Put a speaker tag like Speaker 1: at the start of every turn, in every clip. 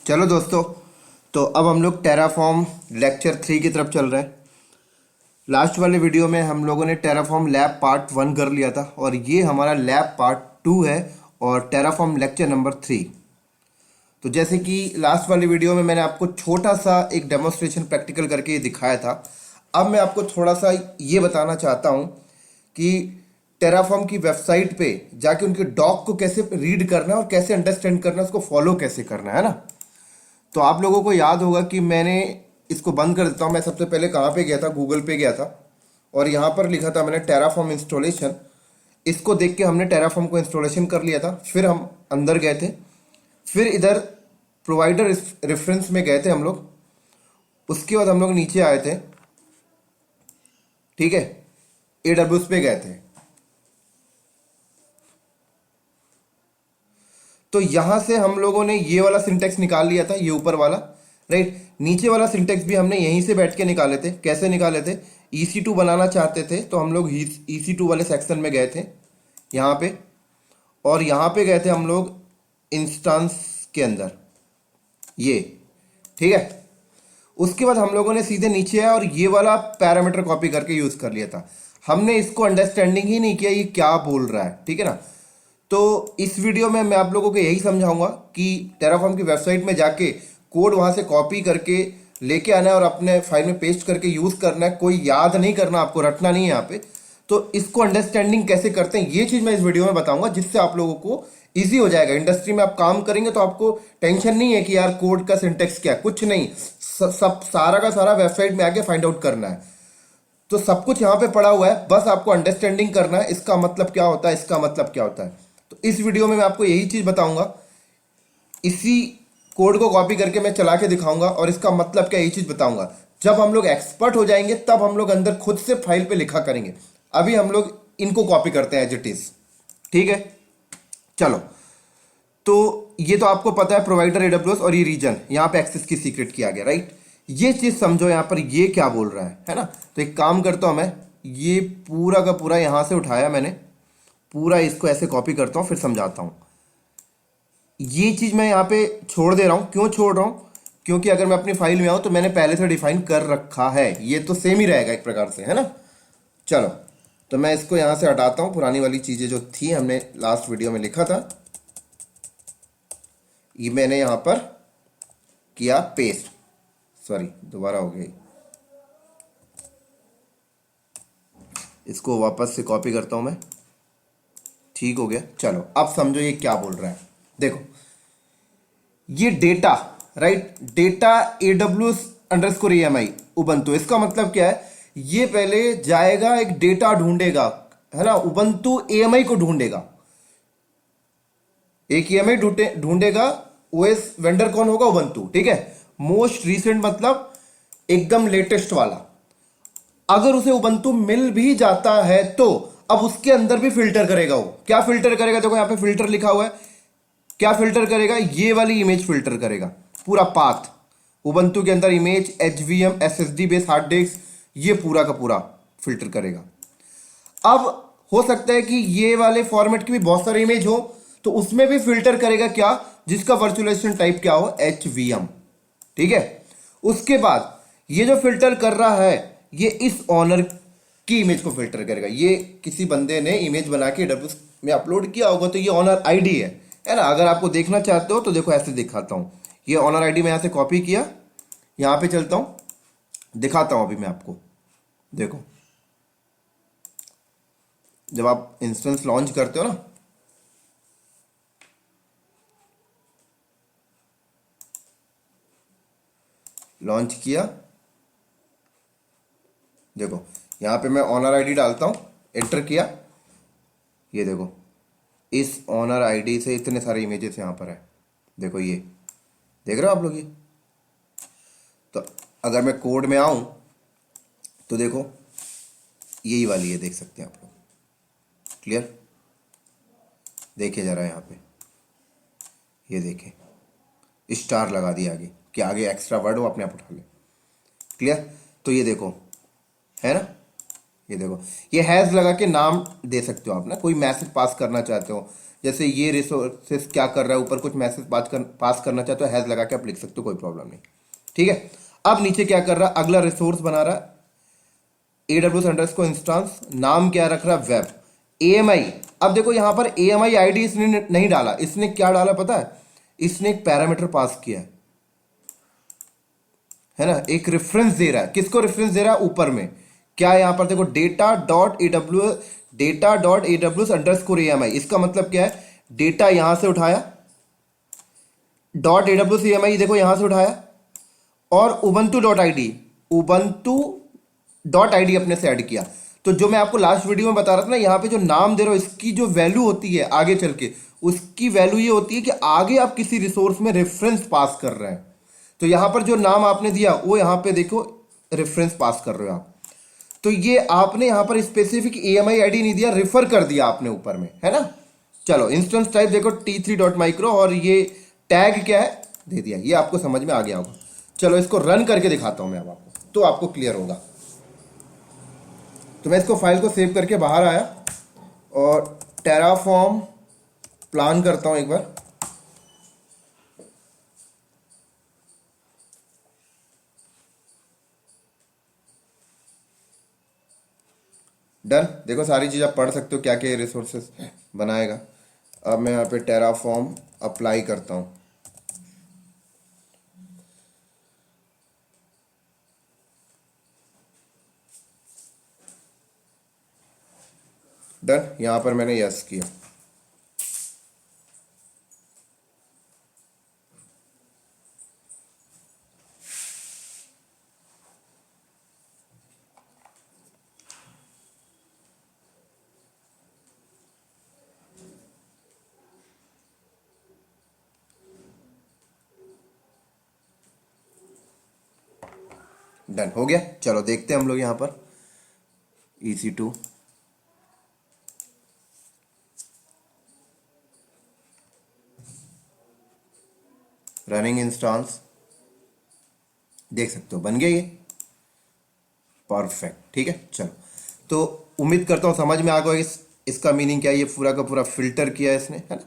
Speaker 1: चलो दोस्तों, तो अब हम लोग टेराफॉर्म लेक्चर 3 की तरफ चल रहे हैं। लास्ट वाले वीडियो में हम लोगों ने टेराफॉर्म लैब पार्ट 1 कर लिया था और ये हमारा लैब पार्ट 2 है और टेराफॉर्म लेक्चर नंबर 3। तो जैसे कि लास्ट वाली वीडियो में मैंने आपको छोटा सा एक डेमोन्स्ट्रेशन प्रैक्टिकल करके ये दिखाया था। अब मैं आपको थोड़ा सा ये बताना चाहता हूँ कि टेराफॉर्म की वेबसाइट पे जाके उनके डॉक को कैसे रीड करना है और कैसे अंडरस्टैंड करना है, उसको फॉलो कैसे करना है ना। तो आप लोगों को याद होगा कि मैंने इसको बंद कर देता हूँ। मैं सबसे पहले कहाँ पे गया था, गूगल पे गया था और यहाँ पर लिखा था मैंने टेराफॉर्म इंस्टॉलेशन। इसको देख के हमने टेराफॉर्म को इंस्टॉलेशन कर लिया था। फिर हम अंदर गए थे, फिर इधर प्रोवाइडर रेफरेंस में गए थे हम लोग। उसके बाद हम लोग नीचे आए थे, ठीक है, AWS पे गए थे। तो यहां से हम लोगों ने ये वाला सिंटेक्स निकाल लिया था, ये ऊपर वाला, राइट। नीचे वाला सिंटेक्स भी हमने यहीं से बैठ के निकाले थे। कैसे निकाले थे? EC2 बनाना चाहते थे तो हम लोग EC2 वाले सेक्शन में गए थे यहाँ पे, और यहाँ पे गए थे हम लोग इंस्टेंस के अंदर, ये, ठीक है। उसके बाद हम लोगों ने सीधे नीचे आया और ये वाला पैरामीटर कॉपी करके यूज कर लिया था। हमने इसको अंडरस्टैंडिंग ही नहीं किया ये क्या बोल रहा है, ठीक है ना। तो इस वीडियो में मैं आप लोगों को यही समझाऊंगा कि टेराफॉर्म की वेबसाइट में जाके कोड वहां से कॉपी करके लेके आना है और अपने फाइल में पेस्ट करके यूज करना है। कोई याद नहीं करना, आपको रटना नहीं है यहाँ पे। तो इसको अंडरस्टैंडिंग कैसे करते हैं ये चीज मैं इस वीडियो में बताऊंगा, जिससे आप लोगों को इजी हो जाएगा। इंडस्ट्री में आप काम करेंगे तो आपको टेंशन नहीं है कि यार कोड का सिंटेक्स क्या है, कुछ नहीं। सब सारा का सारा वेबसाइट में आके फाइंड आउट करना है। तो सब कुछ यहाँ पे पड़ा हुआ है, बस आपको अंडरस्टैंडिंग करना है। इसका मतलब क्या होता है, इसका मतलब क्या होता है। तो इस वीडियो में मैं आपको यही चीज बताऊंगा। इसी कोड को कॉपी करके मैं चला के दिखाऊंगा और इसका मतलब क्या, यही चीज बताऊंगा। जब हम लोग एक्सपर्ट हो जाएंगे तब हम लोग अंदर खुद से फाइल पे लिखा करेंगे। अभी हम लोग इनको कॉपी करते हैं एज इट इज, ठीक है। चलो, तो ये तो आपको पता है प्रोवाइडर AWS और ये रीजन, यहाँ पे एक्सेस की सीक्रेट किया गया, राइट। ये चीज समझो यहाँ पर ये क्या बोल रहा है ना। तो एक काम करता हूं मैं, ये पूरा का पूरा यहां से उठाया मैंने, पूरा इसको ऐसे कॉपी करता हूं, फिर समझाता हूं। ये चीज मैं यहाँ पे छोड़ दे रहा हूं। क्यों छोड़ रहा हूं? क्योंकि अगर मैं अपनी फाइल में आऊं तो मैंने पहले से डिफाइन कर रखा है, ये तो सेम ही रहेगा एक प्रकार से, है ना। चलो, तो मैं इसको यहां से हटाता हूं। पुरानी वाली चीजें जो थी हमने लास्ट वीडियो में लिखा था, ये मैंने यहां पर किया पेस्ट। सॉरी, दोबारा हो गई। इसको वापस से कॉपी करता हूं मैं, ठीक हो गया। चलो, अब समझो ये क्या बोल रहा है। देखो, ये डेटा, राइट, डेटा AWS_AMI उबंतु, इसका मतलब क्या है? ये पहले जाएगा, एक डेटा ढूंढेगा, है ना। उबंतु AMI को ढूंढेगा, एक EMI ढूंढेगा। OS वेंडर कौन होगा? उबंतु, ठीक है। मोस्ट रीसेंट मतलब एकदम लेटेस्ट वाला। अगर उसे उबंतु मिल भी जाता है तो अब उसके अंदर भी फिल्टर करेगा। वो क्या फिल्टर करेगा? देखो यहाँ पे फिल्टर लिखा हुआ है। क्या फिल्टर करेगा? ये वाली इमेज फिल्टर करेगा, पूरा पाथ। उबंतु के अंदर image, HVM, SSD base hard disk, ये पूरा का पूरा फिल्टर करेगा। अब हो सकता है कि ये वाले फॉर्मेट की भी बहुत सारे इमेज हो, तो उसमें भी फिल्टर करेगा क्या? जिसका वर्चुअलाइजेशन टाइप क्या हो? HVM, ठीक है। उसके बाद ये जो फिल्टर कर रहा है, ये इस ऑनर की इमेज को फिल्टर करेगा। ये किसी बंदे ने इमेज बना के AWS में अपलोड किया होगा, तो ये ऑनर ID है ना। अगर आपको देखना चाहते हो तो देखो, ऐसे दिखाता हूं। ये ऑनर ID मैं यहां से कॉपी किया, यहां पे चलता हूं, दिखाता हूं अभी मैं आपको। देखो, जब आप इंस्टेंस लॉन्च करते हो ना, लॉन्च किया, देखो यहां पे मैं ऑनर ID डालता हूं, एंटर किया, ये देखो इस ऑनर ID से इतने सारे इमेजेस यहां पर है। देखो, ये देख रहे हो आप लोग? ये तो अगर मैं कोड में आऊं तो देखो यही वाली है, देख सकते हैं आप लोग। क्लियर? देखिए जरा यहाँ पे, ये देखें, स्टार लगा दिया आगे कि आगे एक्स्ट्रा वर्ड वो अपने आप उठा ले। क्लियर? तो ये देखो, है ना, ये देखो, ये हैज लगा के नाम दे सकते हो आप ना, कोई मैसेज पास करना चाहते हो, जैसे ये रिसोर्सेस क्या कर रहा है, ऊपर कुछ मैसेज पास करना चाहते हो, हैज लगा के आप लिख सकते हो, कोई प्रॉब्लम नहीं। ठीक है, अब नीचे क्या कर रहा है, अगला रिसोर्स बना रहा है AWS अंडरस्कोर इंस्टांस, नाम क्या रख रहा है, वेब AMI। अब देखो यहां पर AMI आईडी इसने नहीं डाला, इसने क्या डाला पता है, इसने एक पैरामीटर पास किया है ना, एक रेफरेंस दे रहा है। किसको रेफरेंस दे रहा है, ऊपर में क्या है, यहां पर देखो data dot AWS underscore AMI। इसका मतलब क्या है, डेटा यहां से उठाया, .AWS AMI देखो यहां से उठाया, और ubuntu.id अपने से ऐड किया। तो जो मैं आपको लास्ट वीडियो में बता रहा था ना, यहाँ पे जो नाम दे रहा हूं, इसकी जो वैल्यू होती है आगे चल के, उसकी वैल्यू ये होती है कि आगे आप किसी रिसोर्स में रेफरेंस पास कर रहे हैं। तो यहां पर जो नाम आपने दिया वो यहां पे देखो रेफरेंस पास कर रहे हो आप। तो ये आपने यहां पर स्पेसिफिक AMI आईडी नहीं दिया, रेफर कर दिया आपने ऊपर में, है ना। चलो इंस्टेंस टाइप देखो t3.micro, और ये टैग क्या है दे दिया, ये आपको समझ में आ गया होगा। चलो इसको रन करके दिखाता हूं मैं अब आपको, तो आपको क्लियर होगा। तो मैं इसको फाइल को सेव करके बाहर आया और टेराफॉर्म प्लान करता हूं एक बार। डन, देखो सारी चीज़ आप पढ़ सकते हो क्या क्या रिसोर्सेस बनाएगा। अब मैं यहाँ पे टेराफॉर्म अप्लाई करता हूँ। डन, यहाँ पर मैंने यस किया। डन हो गया। चलो देखते हैं हम लोग यहाँ पर EC2 रनिंग इंस्टांस, देख सकते हो बन गया ये, परफेक्ट। ठीक है, चलो तो उम्मीद करता हूँ समझ में आ गया इसका मीनिंग क्या है। ये पूरा का पूरा फिल्टर किया है इसने, है ना।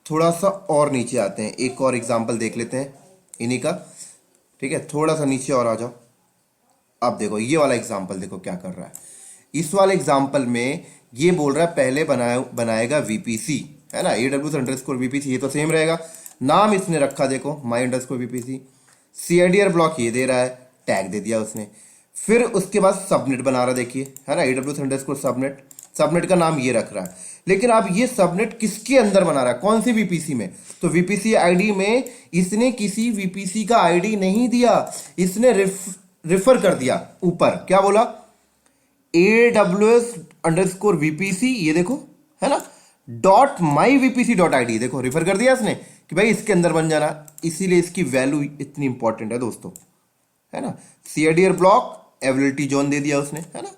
Speaker 1: थोड़ा सा और नीचे आते हैं, एक और एग्जांपल देख लेते हैं इन्हीं का। ठीक है, थोड़ा सा नीचे और आ जाओ। अब देखो ये वाला एग्जांपल देखो क्या कर रहा है। इस वाले एग्जांपल में ये बोल रहा है पहले बनाएगा VPC, है ना, AWS अंडरस्कोर VPC, ये तो सेम रहेगा। नाम इसने रखा देखो my underscore VPC, CIDR block ये दे रहा है, टैग दे दिया उसने। फिर उसके बाद सबनेट बना रहा है, देखिए है ना, AWS अंडरस्कोर सबनेट, सबनेट का नाम ये रख रहा है। लेकिन अब ये सबनेट किसके अंदर बना रहा है, कौन सी VPC में, तो VPC आईडी में इसने किसी VPC का आईडी नहीं दिया, इसने रेफर कर दिया। ऊपर क्या बोला, AWS अंडरस्कोर VPC, ये देखो है ना, .myvpc.id, देखो रेफर कर दिया इसने कि भाई इसके अंदर बन जाना, इसीलिए इसकी वैल्यू इतनी इंपॉर्टेंट है दोस्तों, है ना। CIDR ब्लॉक अवेलेबिलिटी जोन दे दिया उसने, है ना,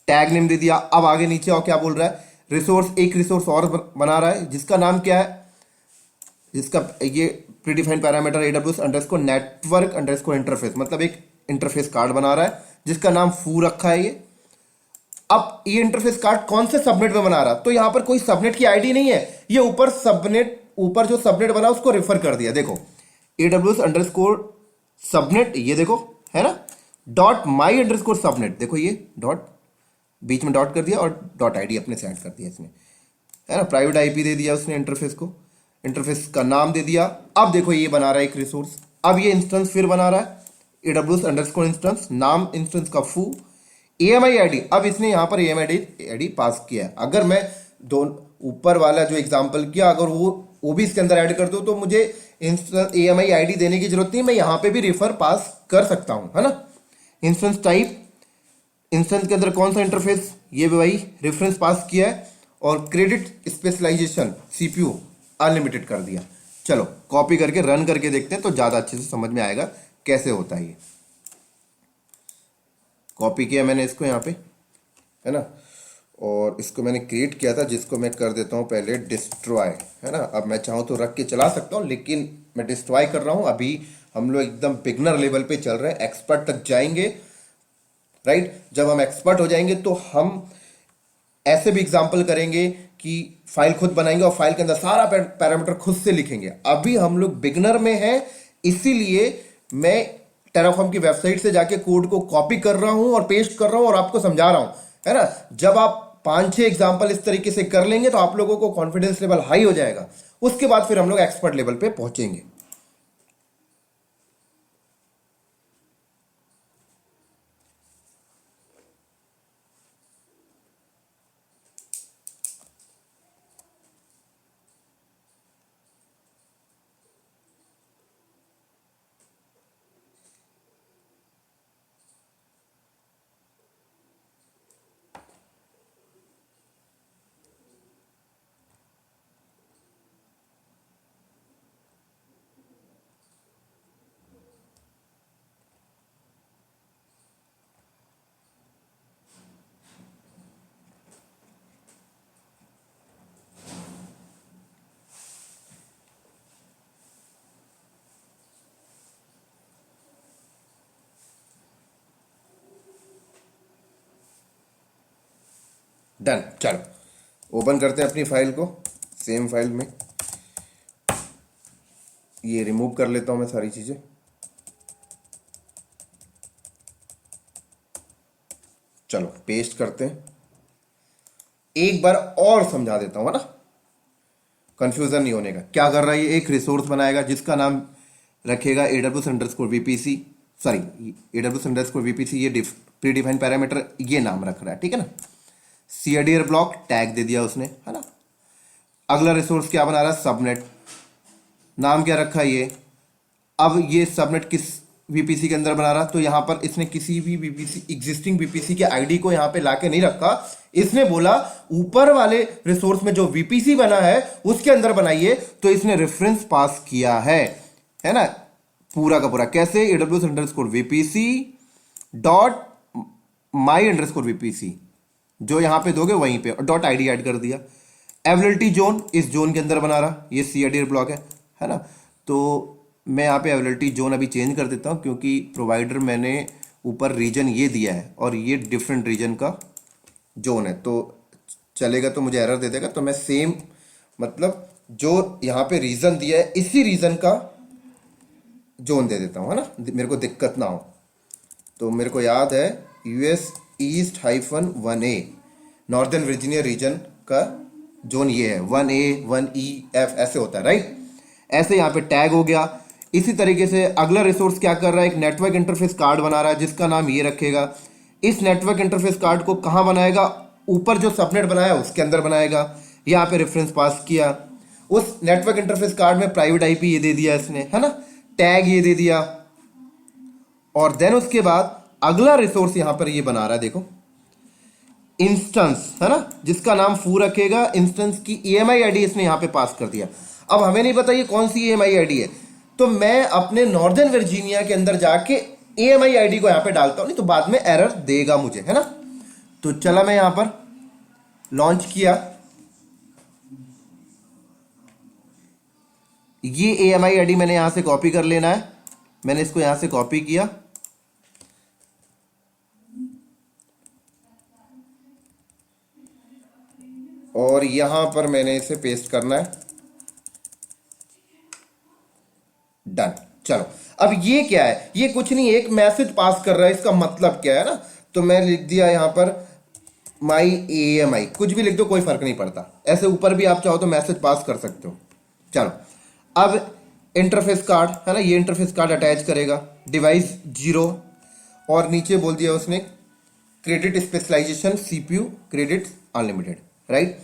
Speaker 1: टैग नेम दे दिया। अब आगे नीचे और क्या बोल रहा है, रिसोर्स, एक रिसोर्स और बना रहा है जिसका नाम क्या है, जिसका ये predefined parameter AWS underscore network underscore interface, मतलब एक इंटरफेस कार्ड बना रहा है जिसका नाम फू रखा है ये। अब ये इंटरफेस कार्ड कौन से सबनेट में बना रहा, तो यहां पर कोई सबनेट की आईडी नहीं है, ये ऊपर सबनेट, ऊपर जो सबनेट बना उसको रेफर कर दिया। देखो AWS अंडरस्कोर सबनेट, ये देखो है ना, .my अंडरस्कोर सबनेट, देखो ये डॉट बीच में डॉट कर दिया और .id अपने से ऐड कर दिया इसने, है ना। प्राइवेट IP दे दिया उसने इंटरफेस को, इंटरफेस का नाम दे दिया। अब देखो ये बना रहा है एक रिसोर्स, अब ये इंस्टेंस फिर बना रहा है AWS अंडरस्कोर इंस्टेंस, नाम इंस्टेंस का फू, AMI आईडी, अब इसने यहां पर AMI आईडी पास किया है। अगर मैं दोनों ऊपर वाला जो एग्जांपल किया अगर वो भी इसके अंदर ऐड कर दूं तो मुझे AMI आईडी देने की जरूरत नहीं, मैं यहां पे भी रेफर पास कर सकता हूं, है ना। इंस्टेंस टाइप, इंस्टेंस के अंदर कौन सा इंटरफेस, ये भी भाई रेफरेंस पास किया है, और क्रेडिट स्पेशलाइजेशन CPU अनलिमिटेड कर दिया। चलो कॉपी करके रन करके देखते हैं तो ज्यादा अच्छे से समझ में आएगा कैसे होता है ये। कॉपी किया मैंने इसको यहाँ पे, है ना, और इसको मैंने क्रिएट किया था जिसको मैं कर देता हूँ पहले डिस्ट्रॉय, है ना। अब मैं चाहूँ तो रख के चला सकता हूँ लेकिन मैं डिस्ट्रॉय कर रहा हूँ। अभी हम लोग एकदम बिगनर लेवल पे चल रहे हैं, एक्सपर्ट तक जाएंगे राइट। जब हम एक्सपर्ट हो जाएंगे तो हम ऐसे भी एग्जाम्पल करेंगे कि फाइल खुद बनाएंगे और फाइल के अंदर सारा पैरामीटर खुद से लिखेंगे। अभी हम लोग बिगनर में हैं, इसीलिए मैं टेराफॉर्म की वेबसाइट से जाके कोड को कॉपी कर रहा हूं और पेस्ट कर रहा हूं और आपको समझा रहा हूं, है ना। जब आप 5-6 एग्जाम्पल इस तरीके से कर लेंगे तो आप लोगों को कॉन्फिडेंस लेवल हाई हो जाएगा। उसके बाद फिर हम लोग एक्सपर्ट लेवल पे पहुंचेंगे। डन। चलो ओपन करते हैं अपनी फाइल को। सेम फाइल में ये रिमूव कर लेता हूं मैं सारी चीजें। चलो पेस्ट करते हैं। एक बार और समझा देता हूं, है ना, कंफ्यूजन नहीं होने का। क्या कर रहा है ये, एक रिसोर्स बनाएगा जिसका नाम रखेगा AWS_VPC, सॉरी AWS_VPC, ये प्री डिफाइन पैरामीटर ये नाम रख रहा है, ठीक है ना। CADR ब्लॉक टैग दे दिया उसने, है ना। अगला रिसोर्स क्या बना रहा है, सबनेट, नाम क्या रखा है ये। अब ये सबनेट किस VPC के अंदर बना रहा, तो यहां पर इसने किसी भी VPC एग्जिस्टिंग VPC के आईडी को यहां पे लाके नहीं रखा। इसने बोला ऊपर वाले रिसोर्स में जो VPC बना है उसके अंदर बनाइए, तो इसने रेफरेंस पास किया है ना, पूरा का पूरा। कैसे, AWS_VPC डॉट my_VPC, जो यहां पे दोगे वहीं पे डॉट ID ऐड कर दिया। अवेलेबिलिटी जोन, इस जोन के अंदर बना रहा, ये CADR ब्लॉक है ना। तो मैं यहाँ पे अवेलेबिलिटी जोन अभी चेंज कर देता हूँ, क्योंकि प्रोवाइडर मैंने ऊपर रीजन ये दिया है और ये डिफरेंट रीजन का जोन है, तो चलेगा तो मुझे एरर दे देगा। तो मैं सेम, मतलब जो यहाँ पे रीजन दिया है इसी रीजन का जोन दे देता हूँ, है ना, मेरे को दिक्कत ना हो। तो मेरे को याद है US east -1A northern Virginia region का जोन ये है, 1A 1EF ऐसे होता है, राइट। ऐसे यहाँ पे टैग हो गया। इसी तरीके से अगला रिसोर्स क्या कर रहा है, एक नेटवर्क इंटरफेस कार्ड बना रहा है जिसका नाम ये रखेगा। इस नेटवर्क इंटरफेस कार्ड को कहाँ बनाएगा, ऊपर जो सबनेट बनाया उसके अंदर बनाएगा। यहाँ पे रेफरेंस पास किया, उस नेटवर्क इंटरफेस कार्ड में प्राइवेट IP ये दे दिया इसने, है ना, टैग ये दे दिया। और देन उसके बाद अगला रिसोर्स यहां पर ये बना रहा है, देखो, इंस्टेंस, है ना, जिसका नाम फू रखेगा। इंस्टेंस की EMI ID इसने यहां पे पास कर दिया। अब हमें नहीं पता ये कौन सी EMI ID है, तो मैं अपने नॉर्दर्न वर्जीनिया के अंदर जाके EMI ID को यहां पे डालता हूं, नहीं तो बाद में एरर देगा मुझे, है ना। तो चला मैं यहां पर लॉन्च किया, ये EMI ID मैंने यहां से कॉपी कर लेना है। मैंने इसको यहां से कॉपी किया और यहां पर मैंने इसे पेस्ट करना है। डन। चलो अब ये क्या है, ये कुछ नहीं, एक मैसेज पास कर रहा है। इसका मतलब क्या है ना, तो मैं लिख दिया यहां पर माई AMI, कुछ भी लिख दो कोई फर्क नहीं पड़ता। ऐसे ऊपर भी आप चाहो तो मैसेज पास कर सकते हो। चलो अब इंटरफेस कार्ड, है ना, ये इंटरफेस कार्ड अटैच करेगा, डिवाइस 0, और नीचे बोल दिया उसने credit specialisation CPU credit unlimited, right.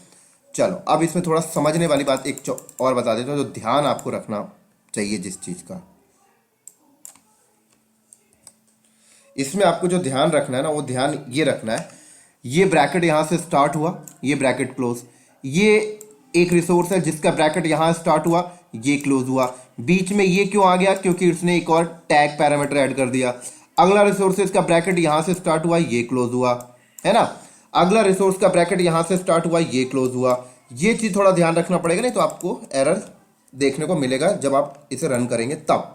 Speaker 1: चलो अब इसमें थोड़ा समझने वाली बात एक और बता देता हूँ, जो ध्यान आपको रखना चाहिए जिस चीज का, इसमें आपको जो ध्यान रखना है ना, वो ध्यान ये रखना है, ये ब्रैकेट यहां से स्टार्ट हुआ, ये ब्रैकेट क्लोज, ये एक रिसोर्स है जिसका ब्रैकेट यहां स्टार्ट हुआ, ये क्लोज हुआ, बीच में ये क्यों आ गया, क्योंकि उसने एक और टैग पैरामीटर ऐड कर दिया। अगला रिसोर्स इसका ब्रैकेट यहां से स्टार्ट हुआ, ये क्लोज हुआ, है ना। अगला रिसोर्स का ब्रैकेट यहां से स्टार्ट हुआ, ये क्लोज हुआ। ये चीज थोड़ा ध्यान रखना पड़ेगा, नहीं तो आपको एरर देखने को मिलेगा जब आप इसे रन करेंगे तब,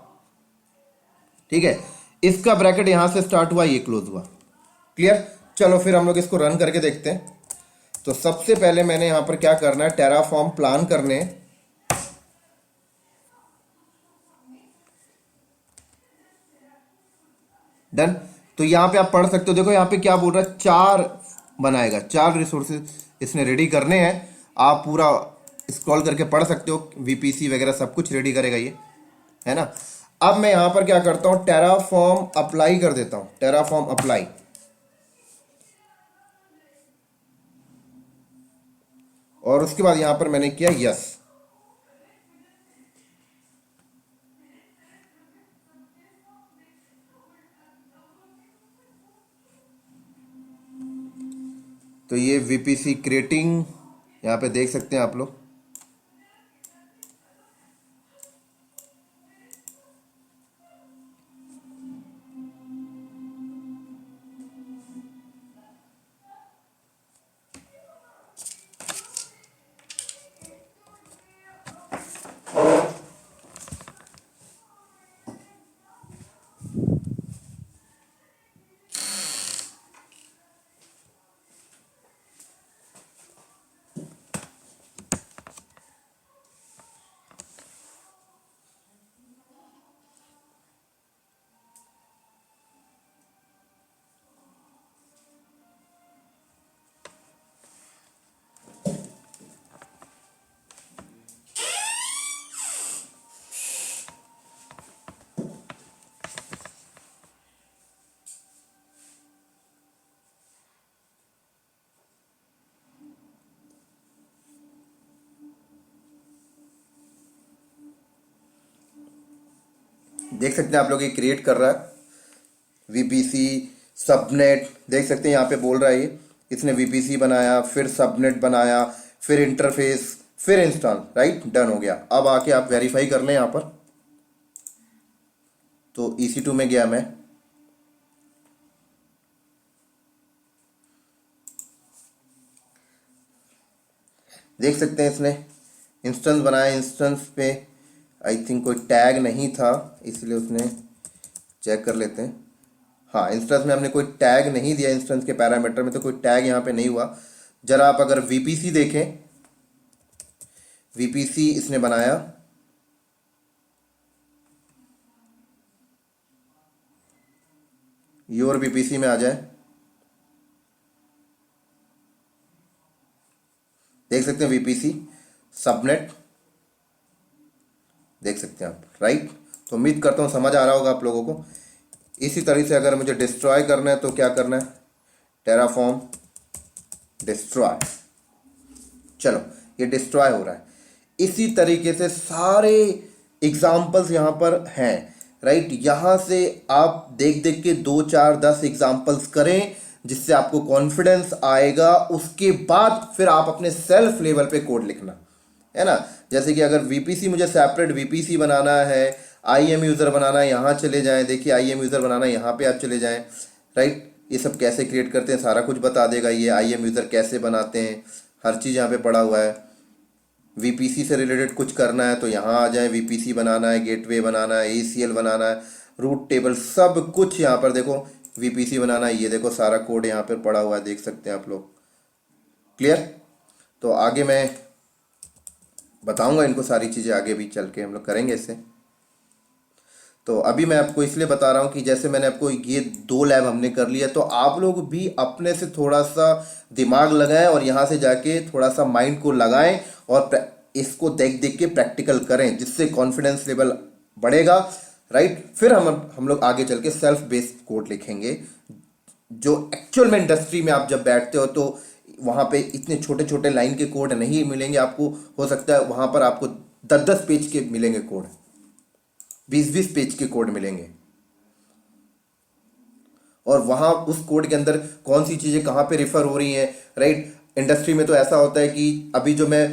Speaker 1: ठीक है। इसका ब्रैकेट यहां से स्टार्ट हुआ, ये क्लोज हुआ, क्लियर। चलो फिर हम लोग इसको रन करके देखते हैं। तो सबसे पहले मैंने यहां पर क्या करना है, टेराफॉर्म प्लान करने हैं। डन। तो यहां पे आप पढ़ सकते हो, देखो यहां पे क्या बोल रहा है, 4 बनाएगा, 4 रिसोर्सेज इसने रेडी करने हैं। आप पूरा स्क्रॉल करके पढ़ सकते हो, वीपीसी वगैरह सब कुछ रेडी करेगा ये, है ना। अब मैं यहां पर क्या करता हूं, टेराफॉर्म अप्लाई कर देता हूं, टेराफॉर्म अप्लाई। और उसके बाद यहां पर मैंने किया यस। तो ये वीपीसी क्रिएटिंग यहाँ पे देख सकते हैं आप लोग। देख सकते हैं आप लोग, ये क्रिएट कर रहा है वीपीसी सबनेट। देख सकते हैं यहाँ पे बोल रहा है ये, इसने वीपीसी बनाया, फिर सबनेट बनाया, फिर इंटरफेस, फिर इंस्टॉल, राइट, डन हो गया। अब आके आप वेरीफाई कर लें यहाँ पर। तो EC2 में गया मैं, देख सकते हैं इसने इंस्टेंस बनाया। इंस्टेंस पे आई थिंक कोई टैग नहीं था, इसलिए उसने, चेक कर लेते हैं। हाँ, इंस्टेंस में हमने कोई टैग नहीं दिया, इंस्टेंस के पैरामीटर में तो कोई टैग यहाँ पे नहीं हुआ। जरा आप अगर वीपीसी देखें, वीपीसी इसने बनाया, योर वीपीसी में आ जाए, देख सकते हैं वीपीसी सबनेट, देख सकते हैं आप, राइट। तो उम्मीद करता हूँ समझ आ रहा होगा आप लोगों को। इसी तरह से अगर मुझे डिस्ट्रॉय करना है तो क्या करना है, टेराफॉर्म डिस्ट्रॉय। चलो, ये डिस्ट्रॉय हो रहा है। इसी तरीके से सारे एग्जाम्पल्स यहाँ पर हैं, राइट। यहाँ से आप देख देख के 2 4 10 एग्जाम्पल्स करें, जिससे आपको कॉन्फिडेंस आएगा। उसके बाद फिर आप अपने सेल्फ लेवल पे कोड लिखना, है ना। जैसे कि अगर वीपीसी, मुझे सेपरेट वीपीसी बनाना है, आईएम यूज़र बनाना है, यहाँ चले जाएं, देखिए आईएम यूज़र बनाना है, यहाँ पे आप चले जाएं, राइट। ये सब कैसे क्रिएट करते हैं सारा कुछ बता देगा ये, आईएम यूज़र कैसे बनाते हैं, हर चीज़ यहाँ पे पड़ा हुआ है। वीपीसी से रिलेटेड कुछ करना है तो यहाँ आ जाए, वीपीसी बनाना है, गेटवे बनाना है, एसीएल बनाना है, रूट टेबल, सब कुछ यहाँ पर देखो, वीपीसी बनाना है, ये देखो सारा कोड यहाँ पर पड़ा हुआ है, देख सकते हैं आप लोग। क्लियर। तो आगे मैं बताऊंगा इनको सारी चीज़ें, आगे भी चल के हम लोग करेंगे इससे। तो अभी मैं आपको इसलिए बता रहा हूँ कि जैसे मैंने आपको ये 2 लैब हमने कर लिया, तो आप लोग भी अपने से थोड़ा सा दिमाग लगाएं और यहाँ से जाके थोड़ा सा माइंड को लगाएं और इसको देख देख के प्रैक्टिकल करें, जिससे कॉन्फिडेंस लेवल बढ़ेगा, राइट। फिर हम लोग आगे चल के सेल्फ बेस्ड कोड लिखेंगे, जो एक्चुअल में इंडस्ट्री में आप जब बैठते हो तो वहाँ पे इतने छोटे छोटे लाइन के कोड नहीं मिलेंगे आपको। हो सकता है वहाँ पर आपको 10-10 पेज के मिलेंगे कोड, 20-20 पेज के कोड मिलेंगे। और वहाँ उस कोड के अंदर कौन सी चीज़ें कहाँ पे रिफ़र हो रही हैं, राइट। इंडस्ट्री में तो ऐसा होता है कि अभी जो मैं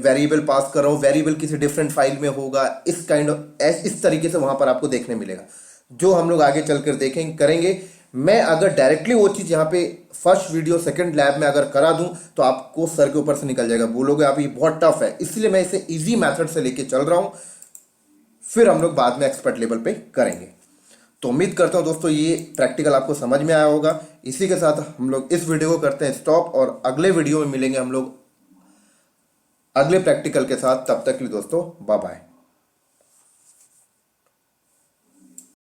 Speaker 1: वेरिएबल पास कर रहा हूँ, वेरिएबल किसी डिफरेंट फाइल में होगा, इस काइंड ऑफ इस तरीके से वहाँ पर आपको देखने मिलेगा, जो हम लोग आगे चलकर देखेंगे, करेंगे। मैं अगर डायरेक्टली वो चीज़ यहाँ पे फर्स्ट वीडियो सेकंड लैब में अगर करा दूं तो आपको सर के ऊपर से निकल जाएगा, बोलोगे आप ये बहुत टफ है, इसलिए मैं इसे इजी मेथड से लेके चल रहा हूं। फिर हम लोग बाद में एक्सपर्ट लेवल पे करेंगे। तो उम्मीद करता हूँ दोस्तों ये प्रैक्टिकल आपको समझ में आया होगा। इसी के साथ हम लोग इस वीडियो को करते हैं स्टॉप और अगले वीडियो में मिलेंगे हम लोग अगले प्रैक्टिकल के साथ। तब तक के लिए दोस्तों बाय बाय।